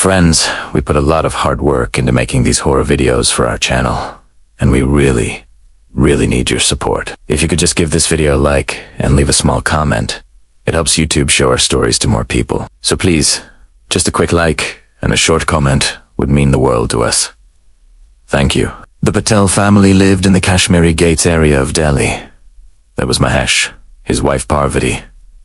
Friends, we put a lot of hard work into making these horror videos for our channel, and we really need your support. If you could just give this video a like and leave a small comment, it helps YouTube show our stories to more people. So please, just a quick like and a short comment would mean the world to us. Thank you. The Patel family lived in the Kashmiri Gates area of Delhi. There was Mahesh, his wife Parvati,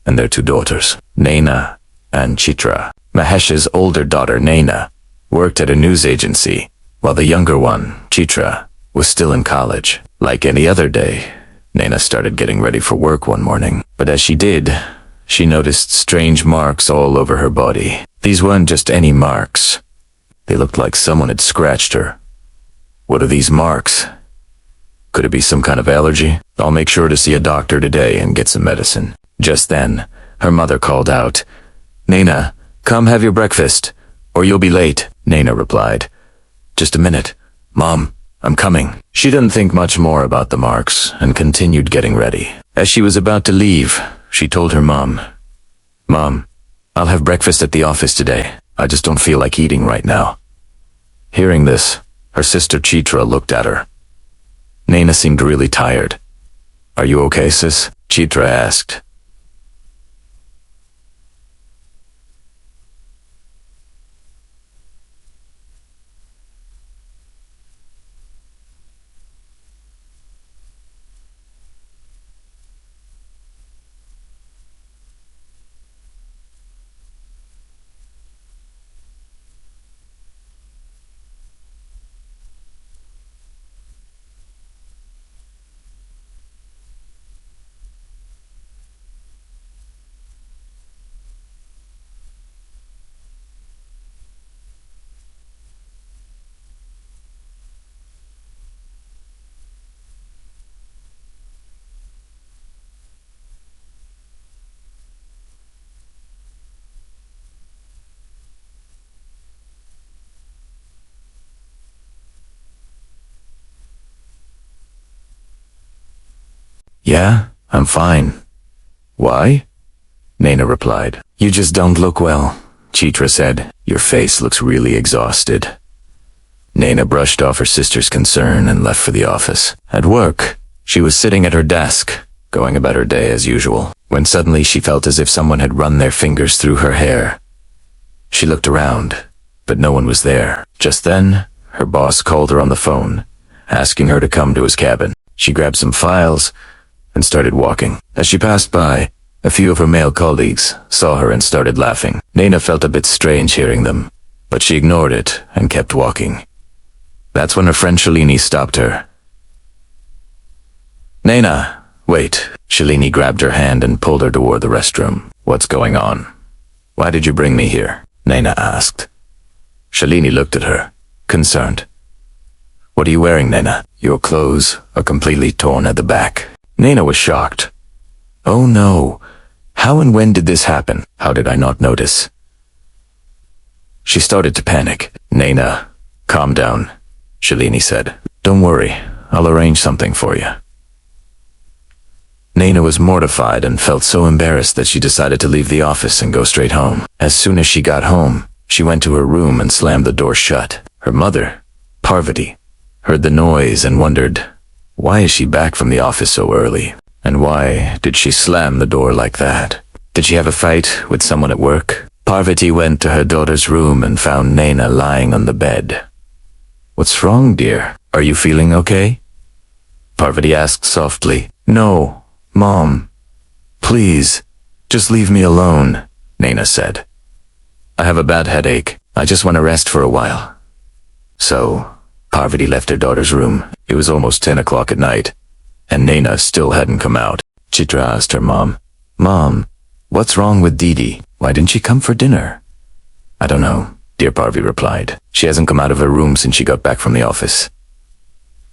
and their two daughters, Naina and Chitra. Mahesh's older daughter, Naina, worked at a news agency, while the younger one, Chitra, was still in college. Like any other day, Naina started getting ready for work one morning, but as she did, she noticed strange marks all over her body. These weren't just any marks. They looked like someone had scratched her. What are these marks? Could it be some kind of allergy? I'll make sure to see a doctor today and get some medicine. Just then, her mother called out, "Naina, come have your breakfast, or you'll be late." Naina replied, "Just a minute. Mom, I'm coming." She didn't think much more about the marks and continued getting ready. As she was about to leave, she told her mom, "Mom, I'll have breakfast at the office today. I just don't feel like eating right now." Hearing this, her sister Chitra looked at her. Naina seemed really tired. "Are you okay, sis?" Chitra asked. "Yeah, I'm fine." "Why?" Naina replied. "You just don't look well," Chitra said. "Your face looks really exhausted." Naina brushed off her sister's concern and left for the office. At work, she was sitting at her desk, going about her day as usual, when suddenly she felt as if someone had run their fingers through her hair. She looked around, but no one was there. Just then, her boss called her on the phone, asking her to come to his cabin. She grabbed some files and started walking. As she passed by, a few of her male colleagues saw her and started laughing. Naina felt a bit strange hearing them, but she ignored it and kept walking. That's when her friend Shalini stopped her. "Naina, wait." Shalini grabbed her hand and pulled her toward the restroom. "What's going on? Why did you bring me here?" Naina asked. Shalini looked at her, concerned. "What are you wearing, Naina? Your clothes are completely torn at the back." Naina was shocked. "Oh no, how and when did this happen? How did I not notice?" She started to panic. "Naina, calm down," Shalini said. "Don't worry, I'll arrange something for you." Naina was mortified and felt so embarrassed that she decided to leave the office and go straight home. As soon as she got home, she went to her room and slammed the door shut. Her mother, Parvati, heard the noise and wondered, why is she back from the office so early? And why did she slam the door like that? Did she have a fight with someone at work? Parvati went to her daughter's room and found Naina lying on the bed. "What's wrong, dear? Are you feeling okay?" Parvati asked softly. "No, Mom. Please, just leave me alone," Naina said. "I have a bad headache. I just want to rest for a while." So, Parvati left her daughter's room. It was almost 10 o'clock at night, and Naina still hadn't come out. Chitra asked her mom, "Mom, what's wrong with Didi? Why didn't she come for dinner?" "I don't know," dear Parvati replied. "She hasn't come out of her room since she got back from the office."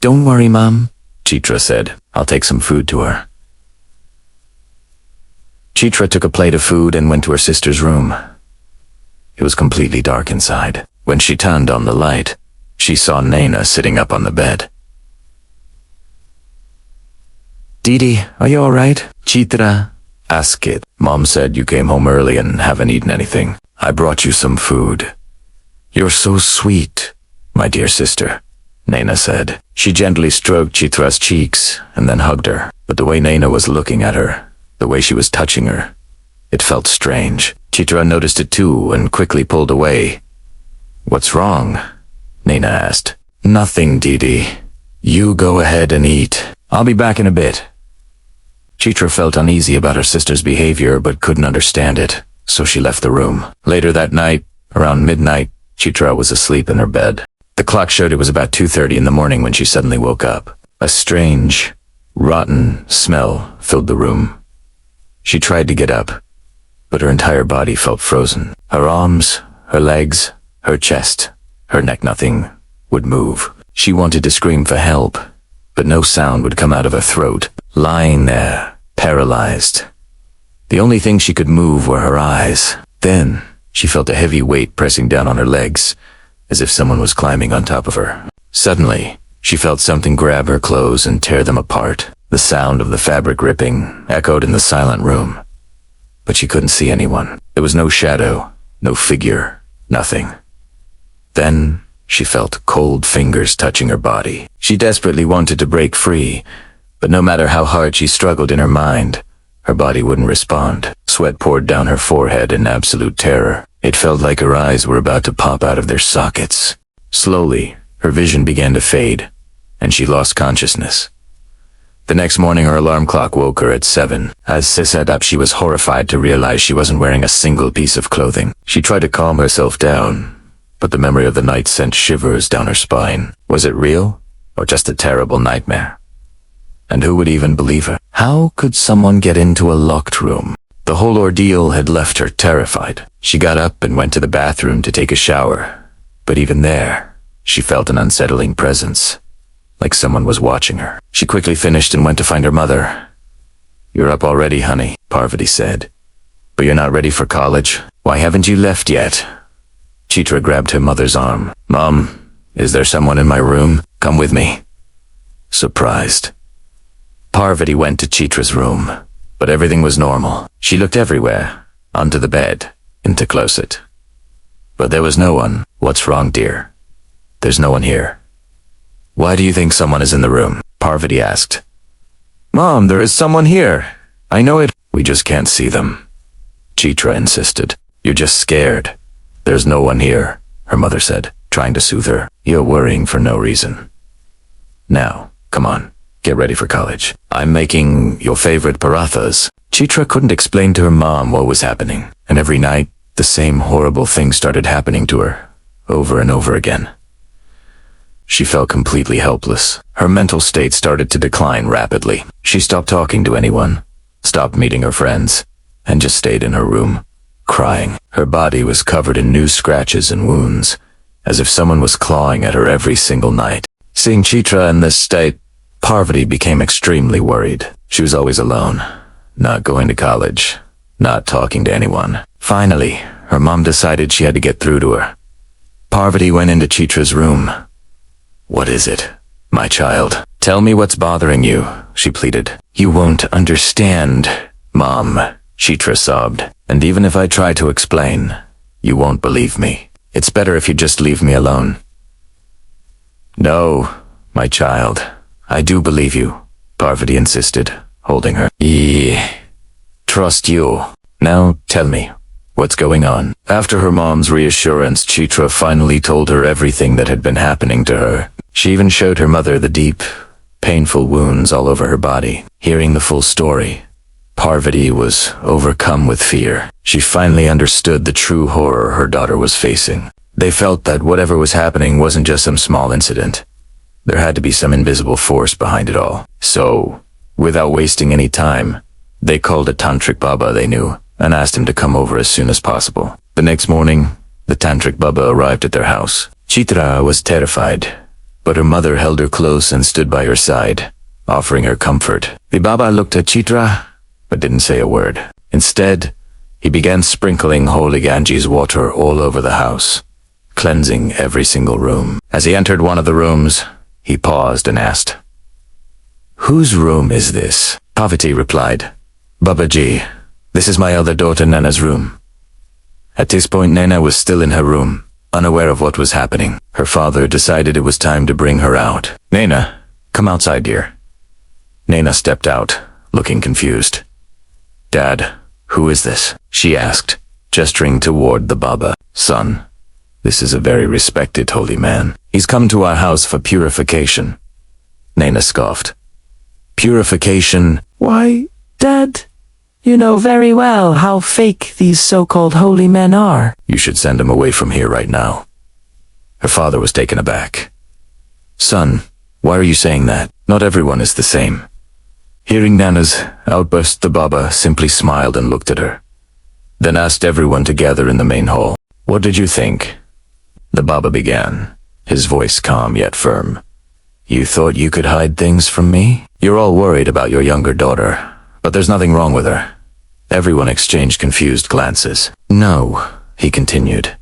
"Don't worry, Mom," Chitra said. "I'll take some food to her." Chitra took a plate of food and went to her sister's room. It was completely dark inside. When she turned on the light, she saw Naina sitting up on the bed. "Didi, are you all right?" Chitra asked it. "Mom said you came home early and haven't eaten anything. I brought you some food." "You're so sweet, my dear sister," Naina said. She gently stroked Chitra's cheeks and then hugged her. But the way Naina was looking at her, the way she was touching her, it felt strange. Chitra noticed it too and quickly pulled away. "What's wrong?" Naina asked. "Nothing, Didi. You go ahead and eat. I'll be back in a bit." Chitra felt uneasy about her sister's behavior but couldn't understand it, so she left the room. Later that night, around midnight, Chitra was asleep in her bed. The clock showed it was about 2:30 in the morning when she suddenly woke up. A strange, rotten smell filled the room. She tried to get up, but her entire body felt frozen. Her arms, her legs, her chest, her neck, nothing would move. She wanted to scream for help, but no sound would come out of her throat. Lying there, paralyzed. The only thing she could move were her eyes. Then, she felt a heavy weight pressing down on her legs, as if someone was climbing on top of her. Suddenly, she felt something grab her clothes and tear them apart. The sound of the fabric ripping echoed in the silent room. But she couldn't see anyone. There was no shadow, no figure, nothing. Then, she felt cold fingers touching her body. She desperately wanted to break free, but no matter how hard she struggled in her mind, her body wouldn't respond. Sweat poured down her forehead in absolute terror. It felt like her eyes were about to pop out of their sockets. Slowly, her vision began to fade, and she lost consciousness. The next morning, her alarm clock woke her at 7. As she sat up, she was horrified to realize she wasn't wearing a single piece of clothing. She tried to calm herself down, but the memory of the night sent shivers down her spine. Was it real, or just a terrible nightmare? And who would even believe her? How could someone get into a locked room? The whole ordeal had left her terrified. She got up and went to the bathroom to take a shower, but even there, she felt an unsettling presence, like someone was watching her. She quickly finished and went to find her mother. "You're up already, honey," Parvati said. "But you're not ready for college? Why haven't you left yet?" Chitra grabbed her mother's arm. "Mom, is there someone in my room? Come with me." Surprised, Parvati went to Chitra's room, but everything was normal. She looked everywhere, under the bed, into closet. But there was no one. "What's wrong, dear?" "There's no one here." "Why do you think someone is in the room?" Parvati asked. "Mom, there is someone here. I know it." "We just can't see them," Chitra insisted. "You're just scared. There's no one here," her mother said, trying to soothe her. "You're worrying for no reason. Now, come on, get ready for college. I'm making your favorite parathas." Chitra couldn't explain to her mom what was happening, and every night, the same horrible thing started happening to her, over and over again. She felt completely helpless. Her mental state started to decline rapidly. She stopped talking to anyone, stopped meeting her friends, and just stayed in her room, crying. Her body was covered in new scratches and wounds, as if someone was clawing at her every single night. Seeing Chitra in this state, Parvati became extremely worried. She was always alone, not going to college, not talking to anyone. Finally, her mom decided she had to get through to her. Parvati went into Chitra's room. "What is it, my child? Tell me what's bothering you," she pleaded. "You won't understand, Mom," Chitra sobbed. "And even if I try to explain, you won't believe me. It's better if you just leave me alone." "No, my child, I do believe you," Parvati insisted, holding her. Trust you. Now tell me, what's going on?" After her mom's reassurance, Chitra finally told her everything that had been happening to her. She even showed her mother the deep, painful wounds all over her body. Hearing the full story, Parvati was overcome with fear. She finally understood the true horror her daughter was facing. They felt that whatever was happening wasn't just some small incident. There had to be some invisible force behind it all. So, without wasting any time, they called a tantric Baba they knew and asked him to come over as soon as possible. The next morning, the tantric Baba arrived at their house. Chitra was terrified, but her mother held her close and stood by her side, offering her comfort. The Baba looked at Chitra, but didn't say a word. Instead, he began sprinkling holy Ganges water all over the house, cleansing every single room. As he entered one of the rooms, he paused and asked, "Whose room is this?" Parvati replied, "Babaji, this is my elder daughter Nana's room." At this point, Nana was still in her room, Unaware of what was happening, her father decided it was time to bring her out. "Naina, come outside, dear." Naina stepped out, looking confused. "Dad, who is this?" she asked, gesturing toward the Baba. "Son, this is a very respected holy man. He's come to our house for purification." Naina scoffed. "Purification? Why, Dad, you know very well how fake these so-called holy men are." "You should send him away from here right now." Her father was taken aback. "Son, why are you saying that? Not everyone is the same." Hearing Nana's outburst, the Baba simply smiled and looked at her, then asked everyone to gather in the main hall. "What did you think?" The Baba began, his voice calm yet firm. "You thought you could hide things from me? You're all worried about your younger daughter, but there's nothing wrong with her." Everyone exchanged confused glances. "No," he continued.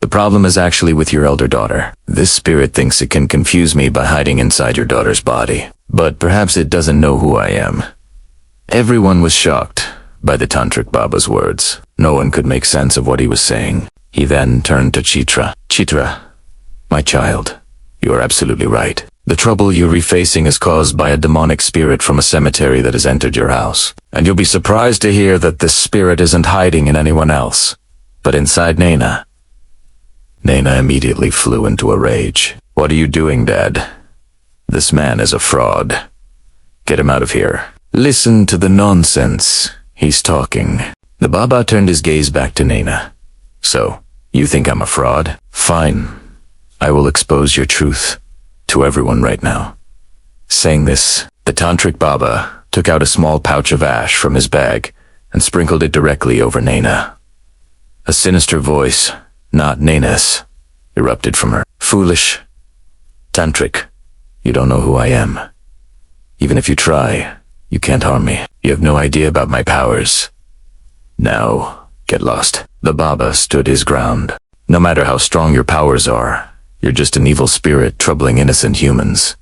"The problem is actually with your elder daughter. This spirit thinks it can confuse me by hiding inside your daughter's body, but perhaps it doesn't know who I am." Everyone was shocked by the Tantric Baba's words. No one could make sense of what he was saying. He then turned to Chitra. "Chitra, my child, you are absolutely right. The trouble you're facing is caused by a demonic spirit from a cemetery that has entered your house. And you'll be surprised to hear that this spirit isn't hiding in anyone else, but inside Naina." Naina immediately flew into a rage. "What are you doing, Dad? This man is a fraud. Get him out of here." "Listen to the nonsense. He's talking." The Baba turned his gaze back to Naina. "So, you think I'm a fraud? Fine. I will expose your truth to everyone right now." Saying this, the Tantric Baba took out a small pouch of ash from his bag and sprinkled it directly over Naina. A sinister voice, not Naina's, erupted from her. "Foolish. Tantric, you don't know who I am. Even if you try, you can't harm me. You have no idea about my powers. Now, get lost." The Baba stood his ground. "No matter how strong your powers are, you're just an evil spirit troubling innocent humans."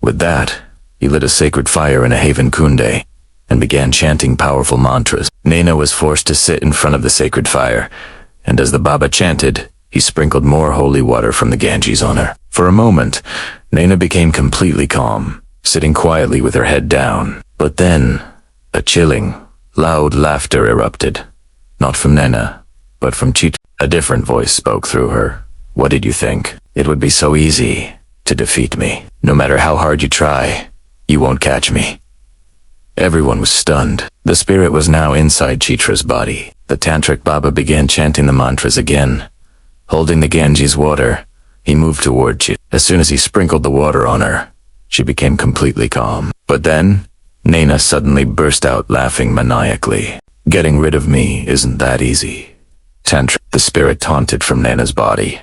With that, he lit a sacred fire in a Haven Kunde and began chanting powerful mantras. Naina was forced to sit in front of the sacred fire, and as the Baba chanted, he sprinkled more holy water from the Ganges on her. For a moment, Naina became completely calm, sitting quietly with her head down. But then, a chilling, loud laughter erupted. Not from Naina, but from Chitra. A different voice spoke through her. "What did you think? It would be so easy to defeat me. No matter how hard you try, you won't catch me." Everyone was stunned. The spirit was now inside Chitra's body. The Tantric Baba began chanting the mantras again. Holding the Ganges water, he moved toward Chitra. As soon as he sprinkled the water on her, she became completely calm. But then, Naina suddenly burst out laughing maniacally. "Getting rid of me isn't that easy, Tantric," the spirit taunted from Naina's body.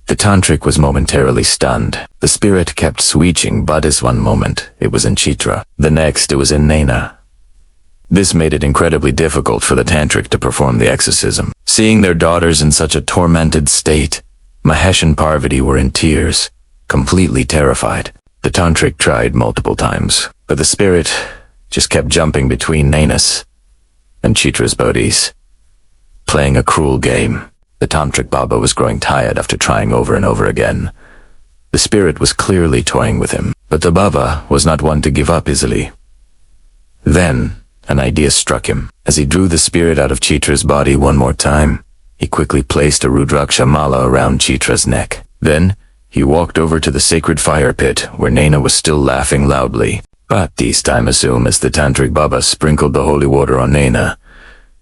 The Tantric was momentarily stunned. The spirit kept switching, but as one moment it was in Chitra, the next it was in Naina. This made it incredibly difficult for the Tantric to perform the exorcism. Seeing their daughters in such a tormented state, Mahesh and Parvati were in tears, completely terrified. The Tantric tried multiple times, but the spirit just kept jumping between Naina's and Chitra's bodies, playing a cruel game. The Tantric Baba was growing tired after trying over and over again. The spirit was clearly toying with him, but the Baba was not one to give up easily. Then, an idea struck him. As he drew the spirit out of Chitra's body one more time, he quickly placed a Rudraksha mala around Chitra's neck. Then, he walked over to the sacred fire pit, where Naina was still laughing loudly. But this time, as soon as the Tantric Baba sprinkled the holy water on Naina,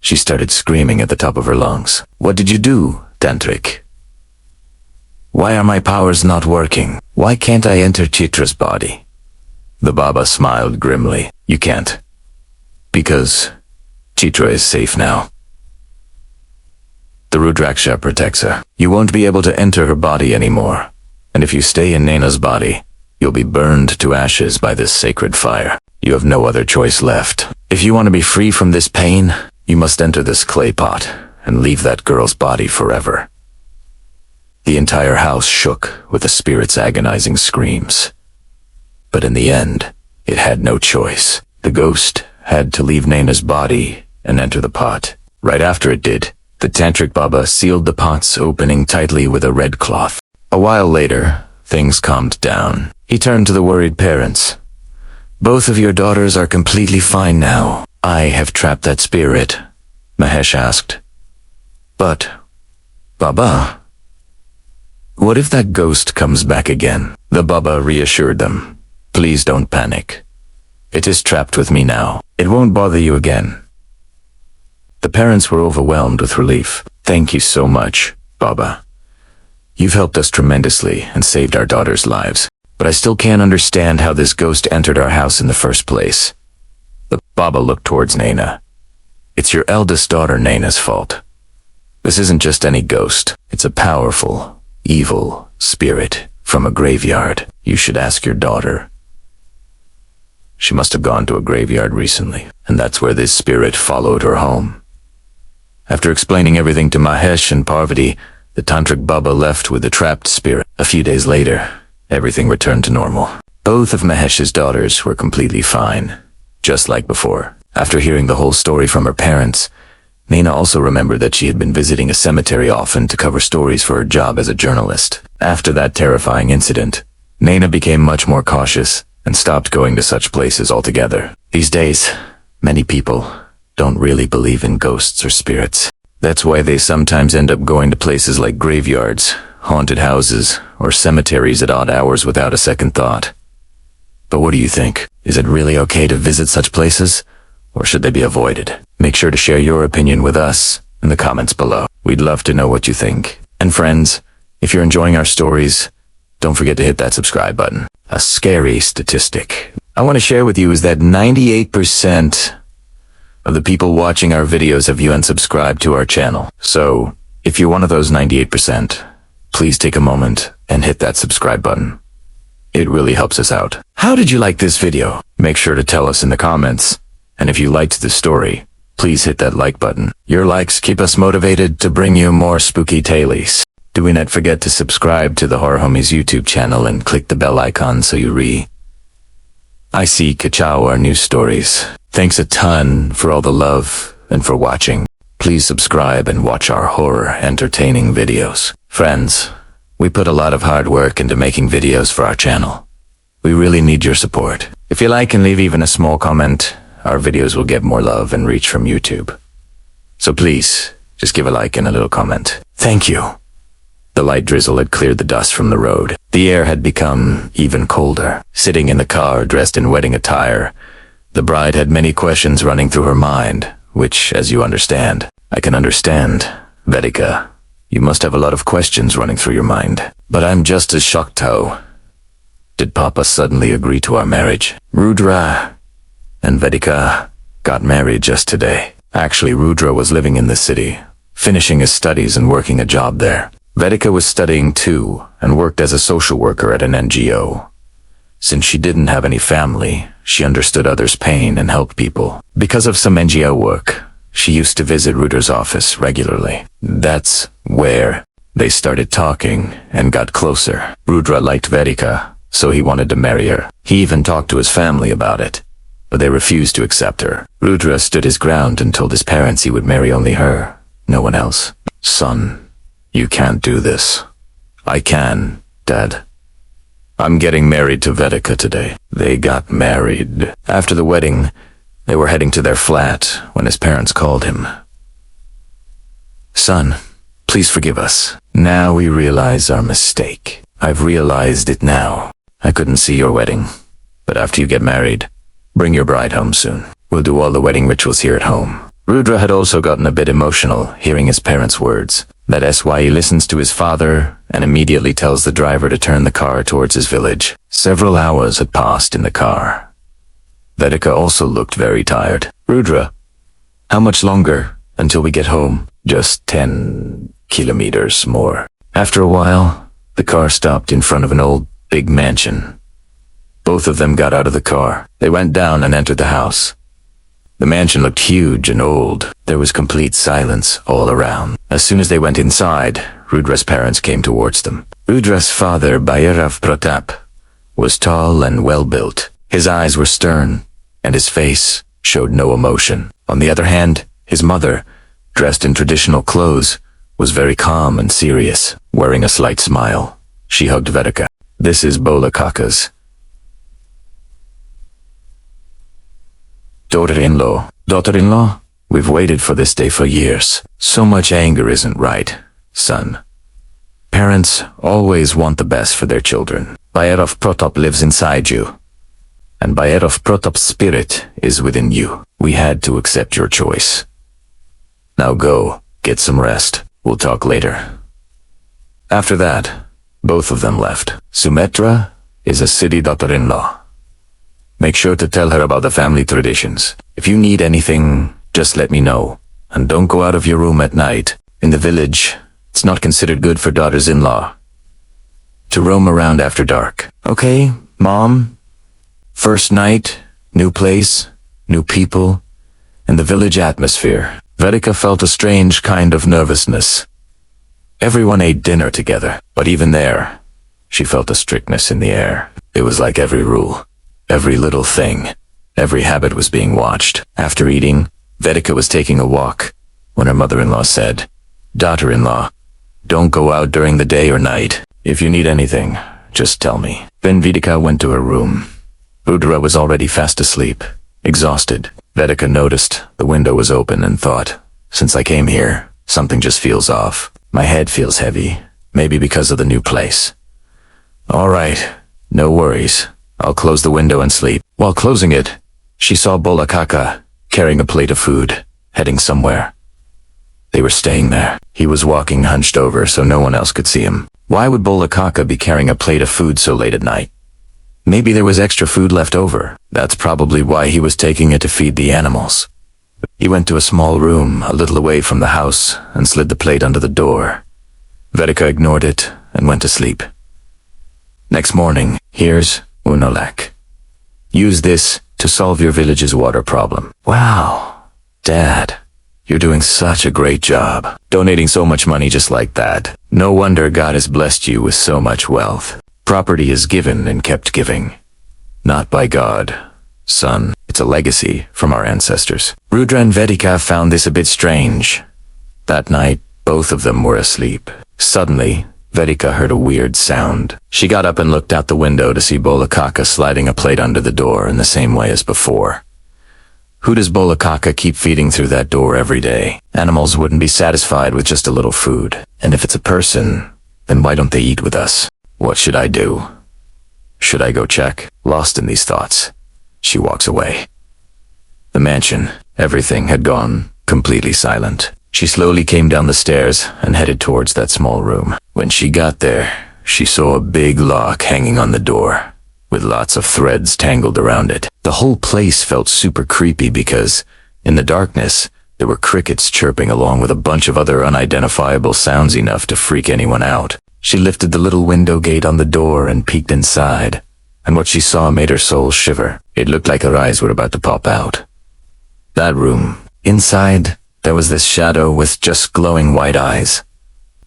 she started screaming at the top of her lungs. "What did you do, Tantric? Why are my powers not working? Why can't I enter Chitra's body?" The Baba smiled grimly. "You can't. Because Chitra is safe now. The Rudraksha protects her. You won't be able to enter her body anymore. And if you stay in Naina's body, you'll be burned to ashes by this sacred fire. You have no other choice left. If you want to be free from this pain, you must enter this clay pot and leave that girl's body forever." The entire house shook with the spirit's agonizing screams. But in the end, it had no choice. The ghost had to leave Naina's body and enter the pot. Right after it did, The tantric Baba sealed the pots, opening tightly with a red cloth. A while later, things calmed down. He turned to the worried parents. "Both of your daughters are completely fine now." "I have trapped that spirit," Mahesh asked. "But, Baba, what if that ghost comes back again?" The Baba reassured them. "Please don't panic. It is trapped with me now. It won't bother you again." The parents were overwhelmed with relief. "Thank you so much, Baba. You've helped us tremendously and saved our daughters' lives. But I still can't understand how this ghost entered our house in the first place." The Baba looked towards Naina. "It's your eldest daughter Naina's fault. This isn't just any ghost. It's a powerful, evil spirit from a graveyard. You should ask your daughter. She must have gone to a graveyard recently, and that's where this spirit followed her home." After explaining everything to Mahesh and Parvati, the Tantric Baba left with the trapped spirit. A few days later, everything returned to normal. Both of Mahesh's daughters were completely fine, just like before. After hearing the whole story from her parents, Naina also remembered that she had been visiting a cemetery often to cover stories for her job as a journalist. After that terrifying incident, Naina became much more cautious and stopped going to such places altogether. These days, many people don't really believe in ghosts or spirits. That's why they sometimes end up going to places like graveyards, haunted houses, or cemeteries at odd hours without a second thought. But what do you think? Is it really okay to visit such places, or should they be avoided? Make sure to share your opinion with us in the comments below. We'd love to know what you think. And friends, if you're enjoying our stories, don't forget to hit that subscribe button. A scary statistic I want to share with you is that 98% of the people watching our videos have unsubscribed to our channel. So, if you're one of those 98%, please take a moment and hit that subscribe button. It really helps us out. How did you like this video? Make sure to tell us in the comments. And if you liked the story, please hit that like button. Your likes keep us motivated to bring you more spooky tales. Do not forget to subscribe to the Horror Homies YouTube channel and click the bell icon so you I see Kachow our new stories. Thanks a ton for all the love and for watching. Please subscribe and watch our horror entertaining videos. Friends, we put a lot of hard work into making videos for our channel. We really need your support. If you like and leave even a small comment, our videos will get more love and reach from YouTube. So please, just give a like and a little comment. Thank you. The light drizzle had cleared the dust from the road. The air had become even colder. Sitting in the car, dressed in wedding attire, the bride had many questions running through her mind, which, as you understand, I can understand. Vedika, you must have a lot of questions running through your mind. But I'm just as shocked how. Did Papa suddenly agree to our marriage? Rudra and Vedika got married just today. Actually, Rudra was living in the city, finishing his studies and working a job there. Vedika was studying too, and worked as a social worker at an NGO. Since she didn't have any family, she understood others' pain and helped people. Because of some NGO work, she used to visit Rudra's office regularly. That's where they started talking and got closer. Rudra liked Vedika, so he wanted to marry her. He even talked to his family about it, but they refused to accept her. Rudra stood his ground and told his parents he would marry only her, no one else. "Son, you can't do this." "I can, Dad. I'm getting married to Vedika today." They got married. After the wedding, they were heading to their flat when his parents called him. "Son, please forgive us. Now we realize our mistake. I've realized it now. I couldn't see your wedding. But after you get married, bring your bride home soon. We'll do all the wedding rituals here at home." Rudra had also gotten a bit emotional hearing his parents' words. That's why he listens to his father and immediately tells the driver to turn the car towards his village. Several hours had passed in the car. Vedika also looked very tired. "Rudra, how much longer until we get home?" "Just 10 kilometers more." After a while, the car stopped in front of an old, big mansion. Both of them got out of the car. They went down and entered the house. The mansion looked huge and old. There was complete silence all around. As soon as they went inside, Rudra's parents came towards them. Rudra's father, Bhairav Pratap, was tall and well-built. His eyes were stern, and his face showed no emotion. On the other hand, his mother, dressed in traditional clothes, was very calm and serious, wearing a slight smile. She hugged Vedika. This is Bola Kaka's daughter-in-law. Daughter-in-law? We've waited for this day for years. So much anger isn't right, son. Parents always want the best for their children. Bayerov Protop lives inside you. And Bayerov Protop's spirit is within you. We had to accept your choice. Now go, get some rest. We'll talk later. After that, both of them left. Sumitra is a city daughter-in-law. Make sure to tell her about the family traditions. If you need anything, just let me know. And don't go out of your room at night. In the village, it's not considered good for daughters-in-law to roam around after dark. Okay, Mom? First night, new place, new people, and the village atmosphere. Vedika felt a strange kind of nervousness. Everyone ate dinner together, but even there, she felt a strictness in the air. It was like every rule, every little thing, every habit was being watched. After eating, Vedika was taking a walk when her mother-in-law said, "Daughter-in-law, don't go out during the day or night. If you need anything, just tell me." Then Vedika went to her room. Rudra was already fast asleep, exhausted. Vedika noticed the window was open and thought, since I came here, something just feels off. My head feels heavy, maybe because of the new place. All right, no worries. I'll close the window and sleep. While closing it, she saw Bola Kaka carrying a plate of food, heading somewhere. They were staying there. He was walking hunched over so no one else could see him. Why would Bola Kaka be carrying a plate of food so late at night? Maybe there was extra food left over. That's probably why he was taking it to feed the animals. He went to a small room a little away from the house and slid the plate under the door. Vedika ignored it and went to sleep. Next morning, here's Unolek. Use this to solve your village's water problem. Wow, Dad, you're doing such a great job, donating so much money just like that. No wonder God has blessed you with so much wealth. Property is given and kept giving. Not by God, son. It's a legacy from our ancestors. Rudra and Vedika found this a bit strange. That night, both of them were asleep. Suddenly, Vedika heard a weird sound. She got up and looked out the window to see Bola Kaka sliding a plate under the door in the same way as before. Who does Bola Kaka keep feeding through that door every day? Animals wouldn't be satisfied with just a little food. And if it's a person, then why don't they eat with us? What should I do? Should I go check? Lost in these thoughts, she walks away. The mansion, everything had gone completely silent. She slowly came down the stairs and headed towards that small room. When she got there, she saw a big lock hanging on the door, with lots of threads tangled around it. The whole place felt super creepy because, in the darkness, there were crickets chirping along with a bunch of other unidentifiable sounds enough to freak anyone out. She lifted the little window gate on the door and peeked inside, and what she saw made her soul shiver. It looked like her eyes were about to pop out. That room. Inside, there was this shadow with just glowing white eyes.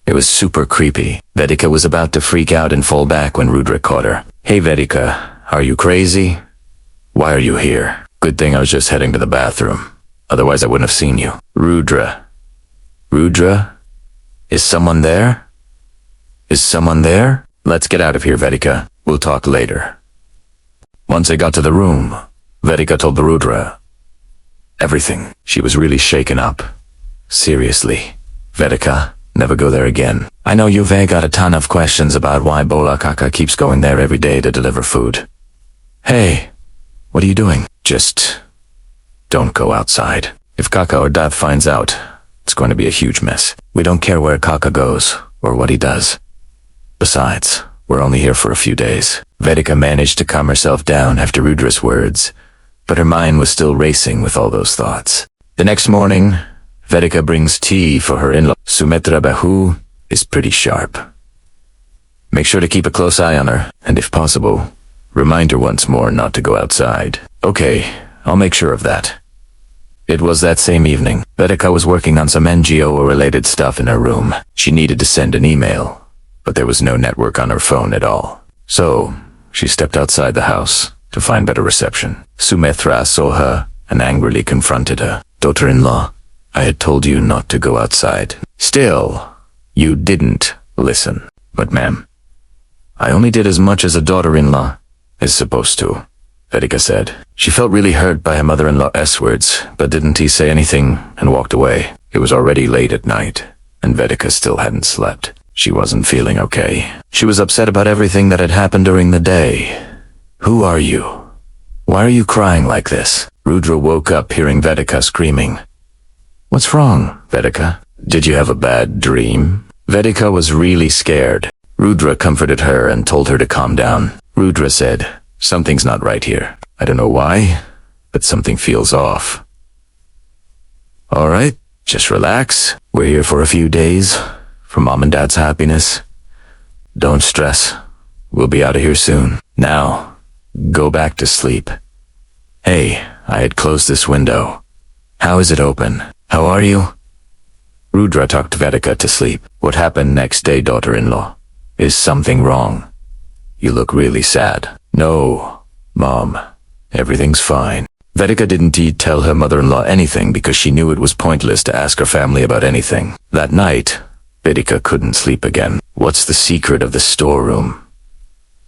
It was super creepy. Vedika was about to freak out and fall back when Rudra caught her. "Hey Vedika, are you crazy? Why are you here?" "Good thing I was just heading to the bathroom. Otherwise I wouldn't have seen you." "Rudra. Rudra? Is someone there? Is someone there? Let's get out of here, Vedika. We'll talk later." Once they got to the room, Vedika told the Rudra everything. She was really shaken up. "Seriously, Vedika, never go there again. I know you've got a ton of questions about why Bola Kaka keeps going there every day to deliver food. Hey, what are you doing? Just don't go outside. If Kaka or Dad finds out, it's going to be a huge mess. We don't care where Kaka goes or what he does. Besides, we're only here for a few days." Vedika managed to calm herself down after Rudra's words, but her mind was still racing with all those thoughts. The next morning, Vedika brings tea for her in-law. Sumitra Bahu is pretty sharp. Make sure to keep a close eye on her, and if possible, remind her once more not to go outside. Okay, I'll make sure of that. It was that same evening. Vedika was working on some NGO-related stuff in her room. She needed to send an email, but there was no network on her phone at all. So, she stepped outside the house to find better reception. Sumitra saw her and angrily confronted her. "Daughter-in-law, I had told you not to go outside. Still, you didn't listen. But ma'am, I only did as much as a daughter-in-law is supposed to, Vedika said. She felt really hurt by her mother-in-law's words, but didn't he say anything and walked away. It was already late at night, and Vedika still hadn't slept. She wasn't feeling okay. She was upset about everything that had happened during the day. Who are you? Why are you crying like this? Rudra woke up hearing Vedika screaming. What's wrong, Vedika? Did you have a bad dream? Vedika was really scared. Rudra comforted her and told her to calm down. Rudra said, something's not right here. I don't know why, but something feels off. All right, just relax. We're here for a few days, for Mom and Dad's happiness. Don't stress. We'll be out of here soon. Now, go back to sleep. Hey, I had closed this window. How is it open? How are you? Rudra talked Vedika to sleep. What happened next day, daughter-in-law? Is something wrong? You look really sad. No, Mom. Everything's fine. Vedika didn't tell her mother-in-law anything because she knew it was pointless to ask her family about anything. That night, Vedika couldn't sleep again. What's the secret of the storeroom?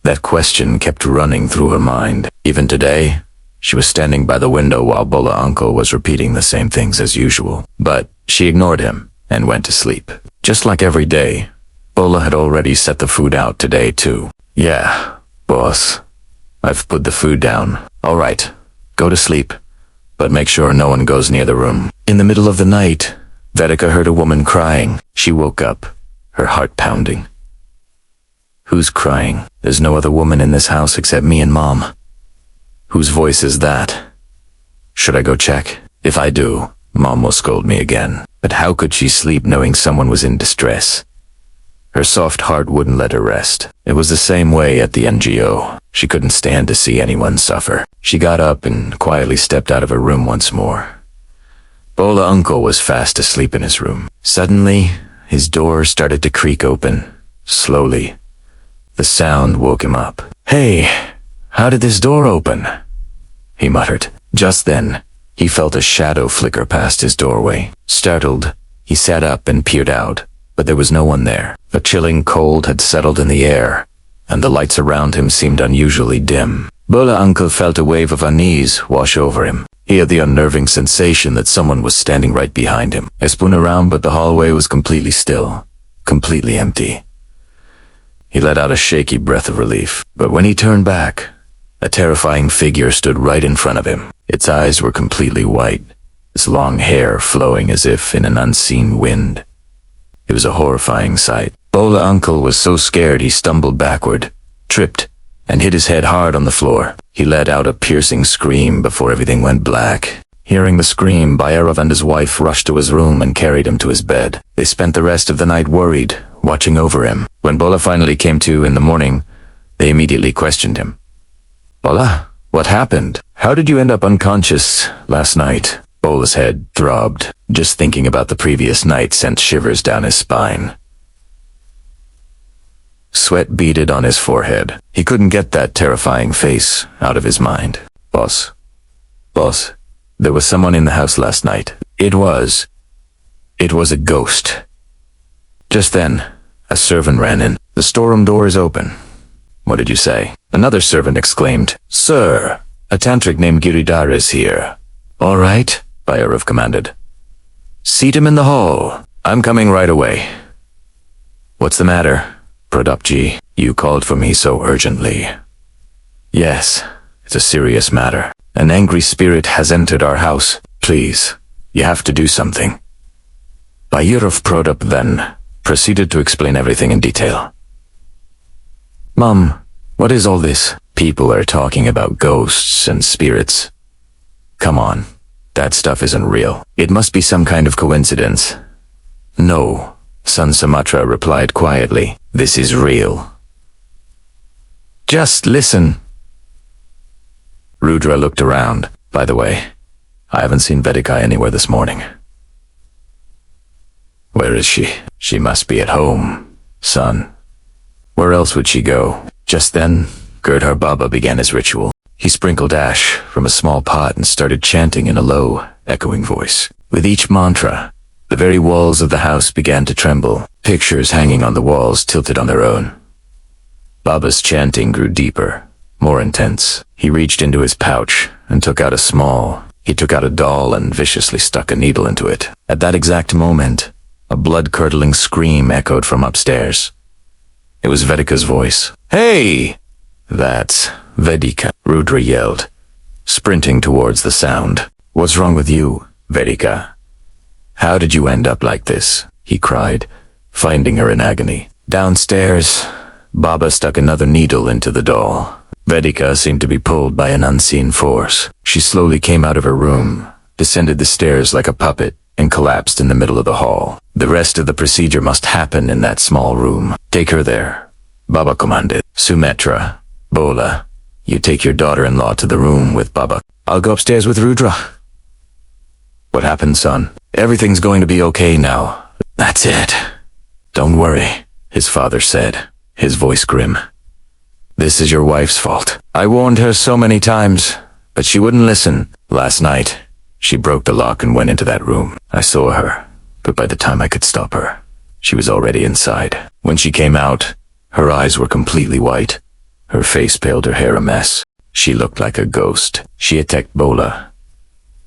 That question kept running through her mind. Even today, she was standing by the window while Bola uncle was repeating the same things as usual. But she ignored him and went to sleep. Just like every day, Bola had already set the food out today too. Yeah, boss. I've put the food down. All right, go to sleep, but make sure no one goes near the room. In the middle of the night, Vedika heard a woman crying. She woke up, her heart pounding. Who's crying? There's no other woman in this house except me and Mom. Whose voice is that? Should I go check? If I do, Mom will scold me again. But how could she sleep knowing someone was in distress? Her soft heart wouldn't let her rest. It was the same way at the NGO. She couldn't stand to see anyone suffer. She got up and quietly stepped out of her room once more. Bola uncle was fast asleep in his room. Suddenly, his door started to creak open, slowly. The sound woke him up. Hey, how did this door open? He muttered. Just then, he felt a shadow flicker past his doorway. Startled, he sat up and peered out, but there was no one there. A chilling cold had settled in the air, and the lights around him seemed unusually dim. Bola uncle felt a wave of unease wash over him. He had the unnerving sensation that someone was standing right behind him. He spun around, but the hallway was completely still, completely empty. He let out a shaky breath of relief, but when he turned back, a terrifying figure stood right in front of him. Its eyes were completely white, its long hair flowing as if in an unseen wind. It was a horrifying sight. Bola uncle was so scared he stumbled backward, tripped, and hit his head hard on the floor. He let out a piercing scream before everything went black. Hearing the scream, Bayrov and his wife rushed to his room and carried him to his bed. They spent the rest of the night worried, watching over him. When Bola finally came to in the morning, they immediately questioned him. Bola, what happened? How did you end up unconscious last night? Bola's head throbbed. Just thinking about the previous night sent shivers down his spine. Sweat beaded on his forehead. He couldn't get that terrifying face out of his mind. Boss, there was someone in the house last night. It was a ghost. Just then, a servant ran in. The storeroom door is open. What did you say? Another servant exclaimed, Sir, a tantric named Giridhar is here. All right, Bayrov commanded. Seat him in the hall. I'm coming right away. What's the matter, Pradapji? You called for me so urgently. Yes, it's a serious matter. An angry spirit has entered our house. Please, you have to do something. Bayrov Pradap then proceeded to explain everything in detail. Mom, what is all this? People are talking about ghosts and spirits. Come on, that stuff isn't real. It must be some kind of coincidence. No, son Sumatra replied quietly. This is real. Just listen. Rudra looked around. By the way, I haven't seen Vedika anywhere this morning. Where is she? She must be at home, son. Where else would she go? Just then, Girdhar Baba began his ritual. He sprinkled ash from a small pot and started chanting in a low, echoing voice. With each mantra, the very walls of the house began to tremble. Pictures hanging on the walls tilted on their own. Baba's chanting grew deeper, more intense. He reached into his pouch and took out a doll and viciously stuck a needle into it. At that exact moment, a blood-curdling scream echoed from upstairs. It was Vedika's voice. "Hey!" "That's Vedika," Rudra yelled, sprinting towards the sound. "What's wrong with you, Vedika? How did you end up like this?" he cried, finding her in agony. Downstairs, Baba stuck another needle into the doll. Vedika seemed to be pulled by an unseen force. She slowly came out of her room, descended the stairs like a puppet, and collapsed in the middle of the hall. The rest of the procedure must happen in that small room. "Take her there," Baba commanded. "Sumetra, Bola, you take your daughter-in-law to the room with Baba. I'll go upstairs with Rudra." "What happened, son?" "Everything's going to be okay now." "That's it. Don't worry," his father said, his voice grim. "This is your wife's fault. I warned her so many times, but she wouldn't listen. Last night, she broke the lock and went into that room. I saw her, but by the time I could stop her, she was already inside. When she came out, her eyes were completely white, her face paled, her hair a mess. She looked like a ghost. She attacked Bola."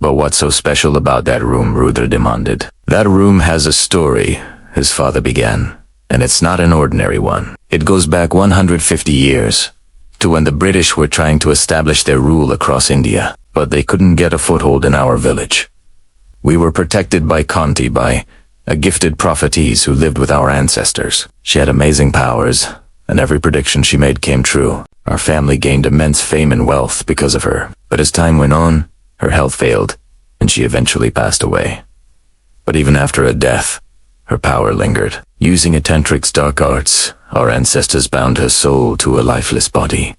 "But what's so special about that room?" Rudra demanded. "That room has a story," his father began, "and it's not an ordinary one. It goes back 150 years, to when the British were trying to establish their rule across India, but they couldn't get a foothold in our village. We were protected by Conti, by a gifted prophetess who lived with our ancestors. She had amazing powers, and every prediction she made came true. Our family gained immense fame and wealth because of her. But as time went on, her health failed, and she eventually passed away. But even after her death, her power lingered. Using a tantric's dark arts, our ancestors bound her soul to a lifeless body,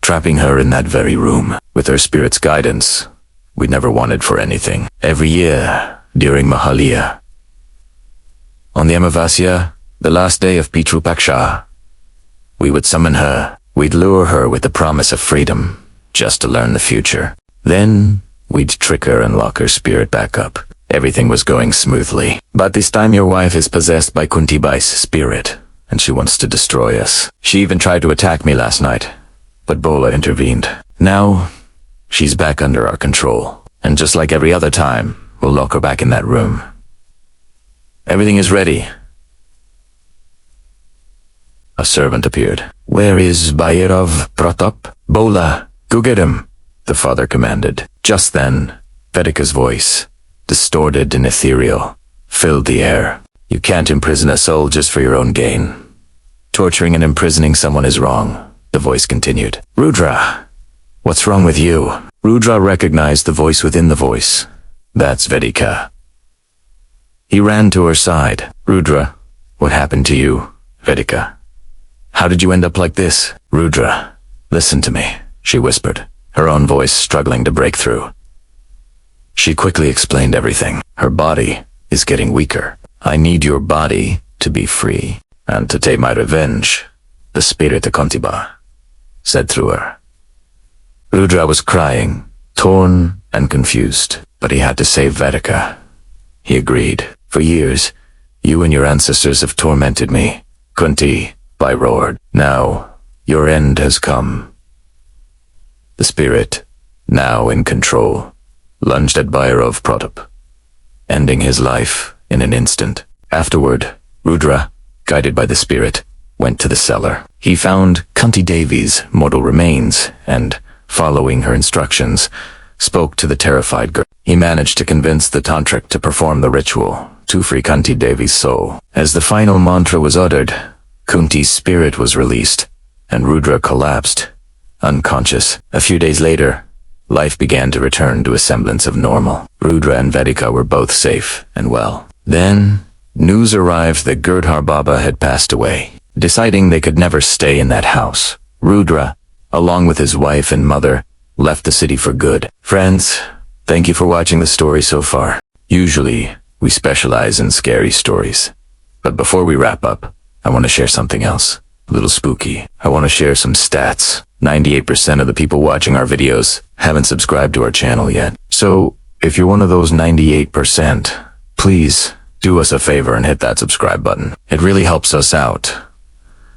trapping her in that very room. With her spirit's guidance, we never wanted for anything. Every year, during Mahaliya, on the Amavasya, the last day of Pitru Paksha, we would summon her. We'd lure her with the promise of freedom, just to learn the future. Then, we'd trick her and lock her spirit back up. Everything was going smoothly. But this time your wife is possessed by Kuntibai's spirit, and she wants to destroy us. She even tried to attack me last night, but Bola intervened. Now, she's back under our control, and just like every other time, we'll lock her back in that room. Everything is ready." A servant appeared. "Where is Bayrov Pratap?" "Bola, go get him," the father commanded. Just then, Vedika's voice, distorted and ethereal, filled the air. "You can't imprison a soul just for your own gain. Torturing and imprisoning someone is wrong," the voice continued. "Rudra, what's wrong with you?" Rudra recognized the voice within the voice. "That's Vedika." He ran to her side. "Rudra, what happened to you, Vedika? How did you end up like this?" "Rudra, listen to me," she whispered, her own voice struggling to break through. She quickly explained everything. "Her body is getting weaker. I need your body to be free, and to take my revenge," the spirit of Contiba said through her. Rudra was crying, torn and confused, but he had to save Vedika. He agreed. "For years, you and your ancestors have tormented me," Kunti Bai roared. "Now, your end has come." The spirit, now in control, lunged at Bhairov Pratap, ending his life in an instant. Afterward, Rudra, guided by the spirit, went to the cellar. He found Kunti Devi's mortal remains and, following her instructions, spoke to the terrified girl. He managed to convince the tantric to perform the ritual to free Kunti Devi's soul. As the final mantra was uttered, Kunti's spirit was released, and Rudra collapsed, unconscious. A few days later, life began to return to a semblance of normal. Rudra and Vedika were both safe and well. Then, news arrived that Girdhar Baba had passed away. Deciding they could never stay in that house, Rudra, along with his wife and mother, left the city for good. Friends, thank you for watching the story so far. Usually, we specialize in scary stories. But before we wrap up, I want to share something else. A little spooky. I want to share some stats. 98% of the people watching our videos haven't subscribed to our channel yet. So, If you're one of those 98%, please do us a favor and hit that subscribe button. It really helps us out.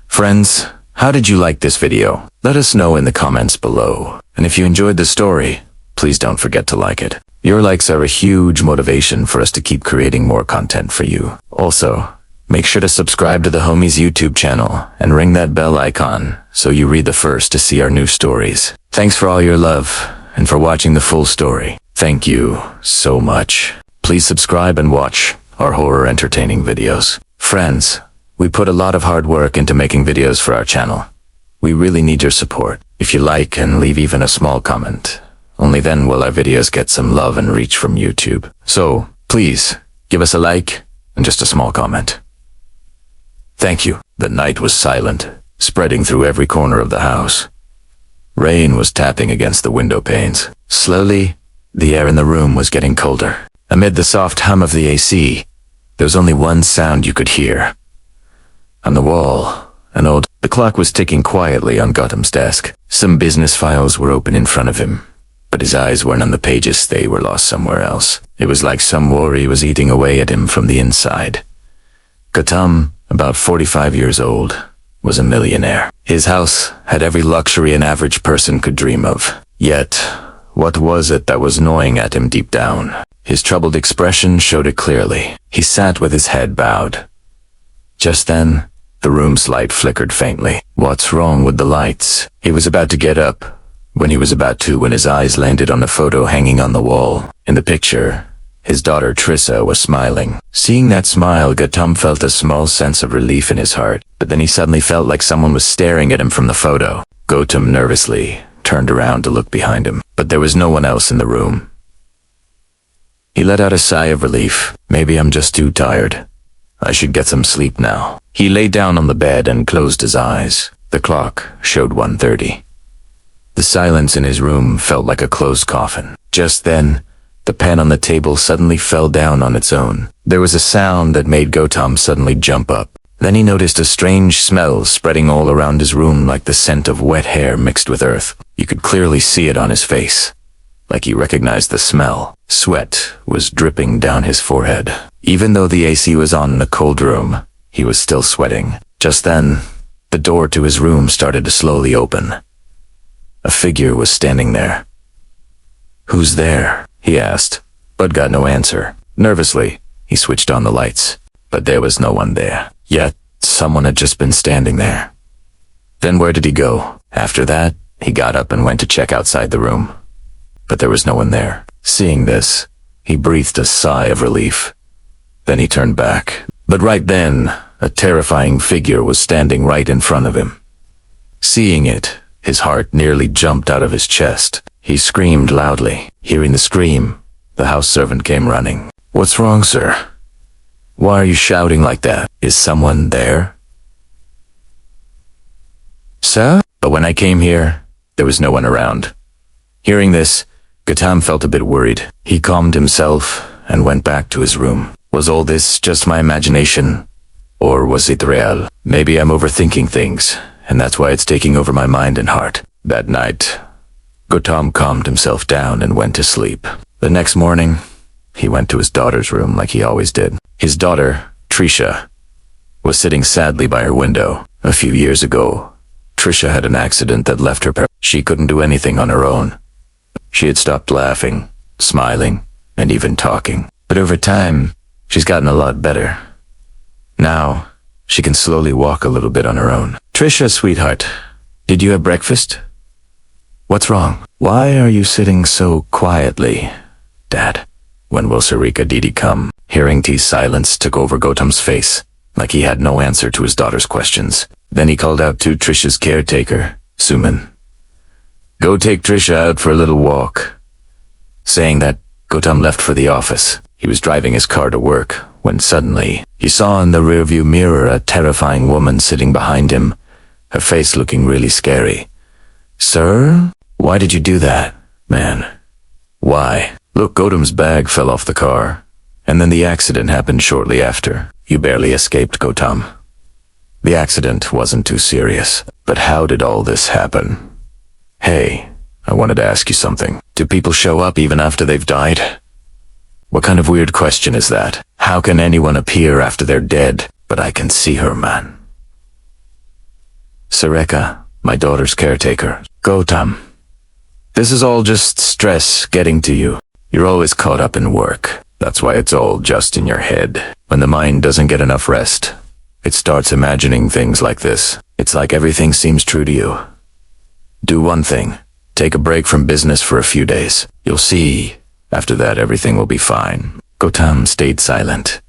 Friends, how did you like this video? Let us know in the comments below. And if you enjoyed the story, please don't forget to like it. Your likes are a huge motivation for us to keep creating more content for you. Also, make sure to subscribe to the Homies YouTube channel and ring that bell icon so you read the first to see our new stories. Thanks for all your love and for watching the full story. Thank you so much. Please subscribe and watch our horror entertaining videos. Friends, we put a lot of hard work into making videos for our channel. We really need your support. If you like and leave even a small comment, only then will our videos get some love and reach from YouTube. So, please, give us a like and just a small comment. Thank you. The night was silent, spreading through every corner of the house. Rain was tapping against the window panes. Slowly, the air in the room was getting colder. Amid the soft hum of the AC, there was only one sound you could hear. On the wall, the clock was ticking quietly on Gautam's desk. Some business files were open in front of him, but his eyes weren't on the pages, they were lost somewhere else. It was like some worry was eating away at him from the inside. Gautam, about 45 years old, was a millionaire. His house had every luxury an average person could dream of. Yet, what was it that was gnawing at him deep down? His troubled expression showed it clearly. He sat with his head bowed. Just then, the room's light flickered faintly. What's wrong with the lights? He was about to get up, when his eyes landed on a photo hanging on the wall. In the picture, his daughter Trissa was smiling. Seeing that smile, Gautam felt a small sense of relief in his heart, but then he suddenly felt like someone was staring at him from the photo. Gautam nervously turned around to look behind him, but there was no one else in the room. He let out a sigh of relief. Maybe I'm just too tired. I should get some sleep now. He lay down on the bed and closed his eyes. The clock showed 1:30. The silence in his room felt like a closed coffin. Just then, the pen on the table suddenly fell down on its own. There was a sound that made Gautam suddenly jump up. Then he noticed a strange smell spreading all around his room like the scent of wet hair mixed with earth. You could clearly see it on his face, like he recognized the smell. Sweat was dripping down his forehead. Even though the AC was on in a cold room, he was still sweating. Just then, the door to his room started to slowly open. A figure was standing there. "Who's there?" he asked, but got no answer. Nervously, he switched on the lights, but there was no one there. Yet, someone had just been standing there. Then where did he go? After that, he got up and went to check outside the room, but there was no one there. Seeing this, he breathed a sigh of relief. Then he turned back. But right then, a terrifying figure was standing right in front of him. Seeing it, his heart nearly jumped out of his chest. He screamed loudly. Hearing the scream, the house servant came running. "What's wrong, sir? Why are you shouting like that? Is someone there?" "Sir?" But when I came here, there was no one around. Hearing this, Gautam felt a bit worried. He calmed himself and went back to his room. Was all this just my imagination? Or was it real? Maybe I'm overthinking things, and that's why it's taking over my mind and heart. That night, Gautam calmed himself down and went to sleep. The next morning, he went to his daughter's room like he always did. His daughter, Trisha, was sitting sadly by her window. A few years ago, Trisha had an accident that left her parents. She couldn't do anything on her own. She had stopped laughing, smiling, and even talking. But over time, she's gotten a lot better. Now, she can slowly walk a little bit on her own. "Trisha, sweetheart, did you have breakfast? What's wrong? Why are you sitting so quietly, Dad? When will Sarika Didi come?" Hearing T's silence took over Gautam's face, like he had no answer to his daughter's questions. Then he called out to Trisha's caretaker, Suman. "Go take Trisha out for a little walk." Saying that, Gautam left for the office. He was driving his car to work, when suddenly, he saw in the rearview mirror a terrifying woman sitting behind him, her face looking really scary. "Sir? Why did you do that, man? Why?" "Look, Gautam's bag fell off the car, and then the accident happened shortly after. You barely escaped, Gautam. The accident wasn't too serious, but how did all this happen? Hey, I wanted to ask you something. Do people show up even after they've died? What kind of weird question is that? How can anyone appear after they're dead? But I can see her, man. Sarika, my daughter's caretaker. Gautam. This is all just stress getting to you. You're always caught up in work. That's why it's all just in your head. When the mind doesn't get enough rest, it starts imagining things like this. It's like everything seems true to you. Do one thing. Take a break from business for a few days. You'll see. After that, everything will be fine. Gautam stayed silent.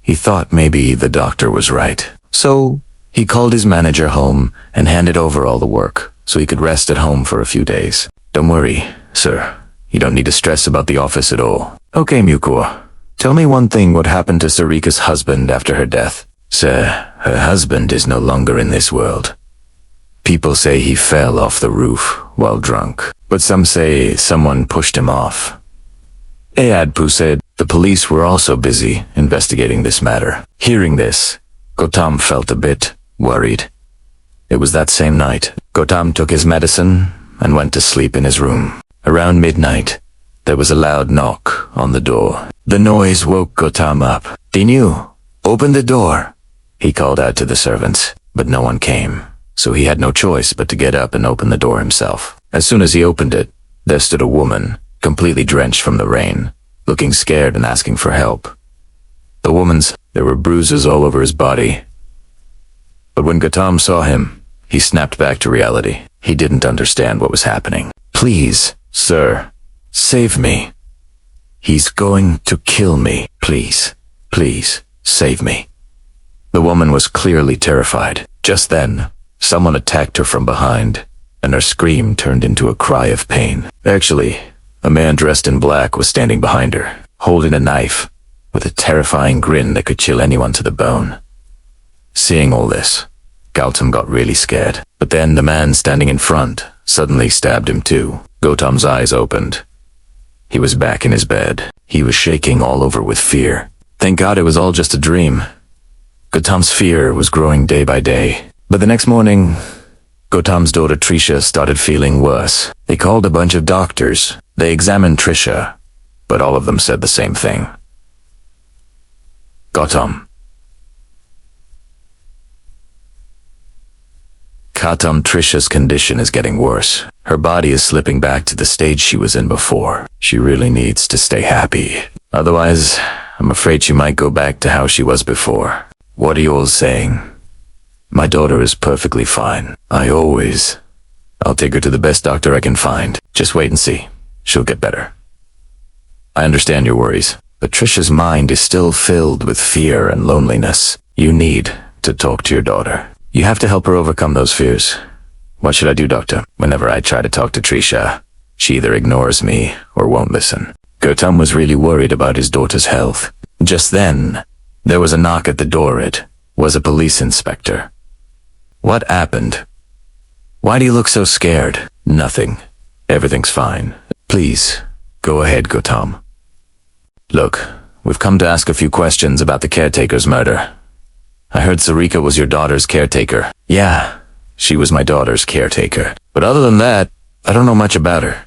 He thought maybe the doctor was right. So, he called his manager home and handed over all the work, so he could rest at home for a few days. Don't worry, sir. You don't need to stress about the office at all. Okay, Mukor. Tell me one thing, what happened to Sarika's husband after her death? Sir, her husband is no longer in this world. People say he fell off the roof while drunk, but some say someone pushed him off. Ayadpu said the police were also busy investigating this matter. Hearing this, Gautam felt a bit worried. It was that same night. Gautam took his medicine and went to sleep in his room. Around midnight, there was a loud knock on the door. The noise woke Gautam up. Dinu, open the door. He called out to the servants, but no one came, so he had no choice but to get up and open the door himself. As soon as he opened it, there stood a woman, completely drenched from the rain, looking scared and asking for help. There were bruises all over his body. But when Gautam saw him, he snapped back to reality. He didn't understand what was happening. Please, sir, save me. He's going to kill me. Please, please, save me. The woman was clearly terrified. Just then, someone attacked her from behind, and her scream turned into a cry of pain. Actually, a man dressed in black was standing behind her, holding a knife, with a terrifying grin that could chill anyone to the bone. Seeing all this, Gautam got really scared. But then the man standing in front suddenly stabbed him too. Gautam's eyes opened. He was back in his bed. He was shaking all over with fear. Thank God it was all just a dream. Gautam's fear was growing day by day. But the next morning, Gautam's daughter Trisha started feeling worse. They called a bunch of doctors. They examined Trisha, but all of them said the same thing. Gautam, Trisha's condition is getting worse. Her body is slipping back to the stage she was in before. She really needs to stay happy. Otherwise, I'm afraid she might go back to how she was before. What are you all saying? My daughter is perfectly fine. I'll take her to the best doctor I can find. Just wait and see. She'll get better. I understand your worries, but Trisha's mind is still filled with fear and loneliness. You need to talk to your daughter. You have to help her overcome those fears. What should I do, doctor? Whenever I try to talk to Trisha, she either ignores me or won't listen. Gautam was really worried about his daughter's health. Just then, there was a knock at the door. It was a police inspector. What happened? Why do you look so scared? Nothing. Everything's fine. Please, go ahead, Gautam. Look, we've come to ask a few questions about the caretaker's murder. I heard Sarika was your daughter's caretaker. Yeah, she was my daughter's caretaker. But other than that, I don't know much about her.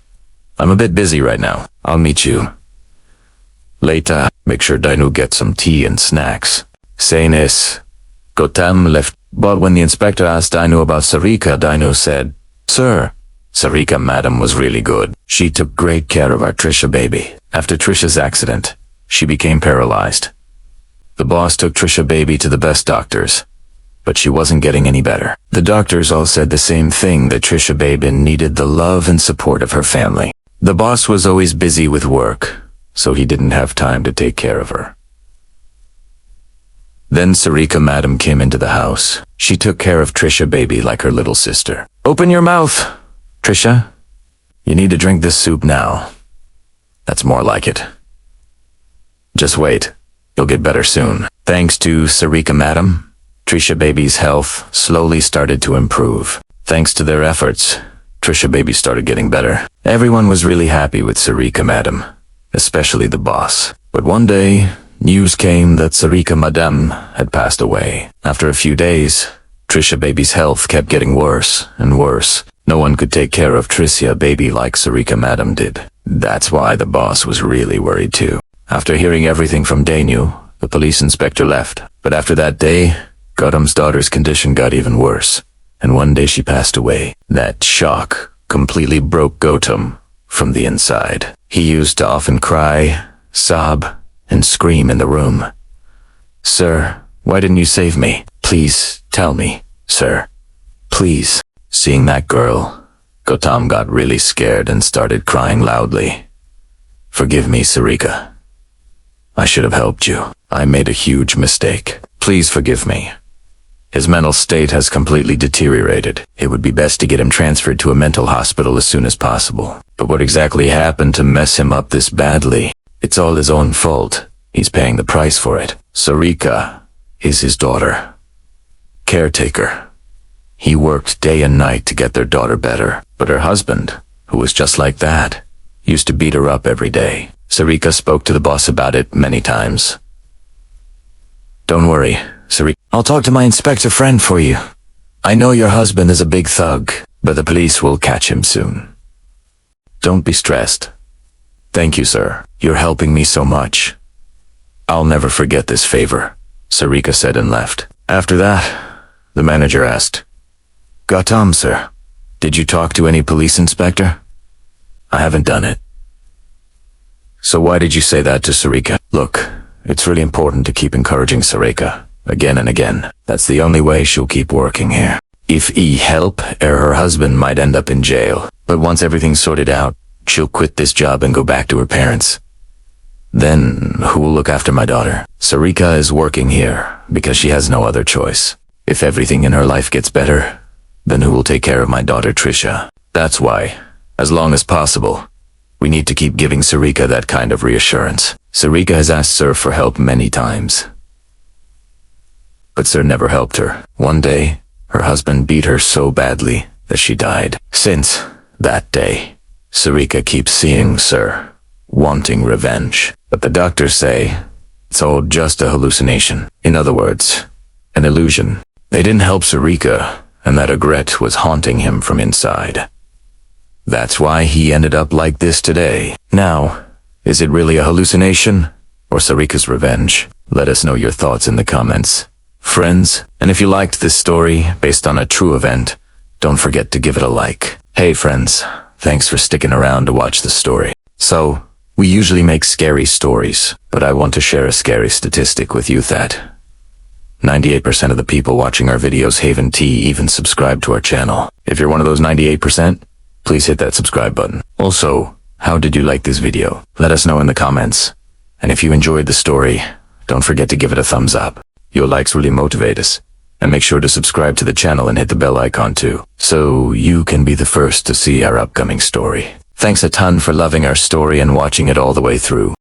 I'm a bit busy right now. I'll meet you later. Make sure Dainu gets some tea and snacks. Saying this, Gautam left, but when the inspector asked Dainu about Sarika, Dainu said, Sir, Sarika madam was really good. She took great care of our Trisha baby. After Trisha's accident, she became paralyzed. The boss took Trisha baby to the best doctors, but she wasn't getting any better. The doctors all said the same thing, that Trisha baby needed the love and support of her family. The boss was always busy with work, so he didn't have time to take care of her. Then Sarika madam came into the house. She took care of Trisha baby like her little sister. Open your mouth, Trisha. You need to drink this soup now. That's more like it. Just wait. You'll get better soon. Thanks to Sarika madam, Trisha baby's health slowly started to improve. Thanks to their efforts, Trisha baby started getting better. Everyone was really happy with Sarika madam, especially the boss. But one day, news came that Sarika madam had passed away. After a few days, Trisha baby's health kept getting worse and worse. No one could take care of Trisha baby like Sarika madam did. That's why the boss was really worried too. After hearing everything from Daniel, the police inspector left. But after that day, Gautam's daughter's condition got even worse. And one day she passed away. That shock completely broke Gautam from the inside. He used to often cry, sob, and scream in the room. "Sir, why didn't you save me? Please tell me, sir. Please." Seeing that girl, Gautam got really scared and started crying loudly. "Forgive me, Sarika. I should have helped you. I made a huge mistake. Please forgive me." His mental state has completely deteriorated. It would be best to get him transferred to a mental hospital as soon as possible. But what exactly happened to mess him up this badly? It's all his own fault. He's paying the price for it. Sarika is his daughter. Caretaker. He worked day and night to get their daughter better, but her husband, who was just like that, used to beat her up every day. Sarika spoke to the boss about it many times. "Don't worry, Sarika. I'll talk to my inspector friend for you. I know your husband is a big thug, but the police will catch him soon. Don't be stressed." "Thank you, sir. You're helping me so much. I'll never forget this favor," Sarika said and left. After that, the manager asked, "Gautam, sir, did you talk to any police inspector?" "I haven't done it." "So why did you say that to Sarika?" "Look, it's really important to keep encouraging Sarika, again and again. That's the only way she'll keep working here. If help, her husband might end up in jail. But once everything's sorted out, she'll quit this job and go back to her parents. Then, who will look after my daughter? Sarika is working here because she has no other choice. If everything in her life gets better, then who will take care of my daughter Trisha? That's why, as long as possible, we need to keep giving Sarika that kind of reassurance. Sarika has asked Sir for help many times, but Sir never helped her. One day, her husband beat her so badly that she died. Since that day, Sarika keeps seeing Sir, wanting revenge. But the doctors say it's all just a hallucination. In other words, an illusion. They didn't help Sarika, and that regret was haunting him from inside. That's why he ended up like this today. Now, is it really a hallucination or Sarika's revenge? Let us know your thoughts in the comments, friends. And if you liked this story based on a true event, don't forget to give it a like. Hey friends, thanks for sticking around to watch the story. So, we usually make scary stories, but I want to share a scary statistic with you that 98% of the people watching our videos haven't even subscribed to our channel. If you're one of those 98%, please hit that subscribe button. Also, how did you like this video? Let us know in the comments. And if you enjoyed the story, don't forget to give it a thumbs up. Your likes really motivate us. And make sure to subscribe to the channel and hit the bell icon too, so you can be the first to see our upcoming story. Thanks a ton for loving our story and watching it all the way through.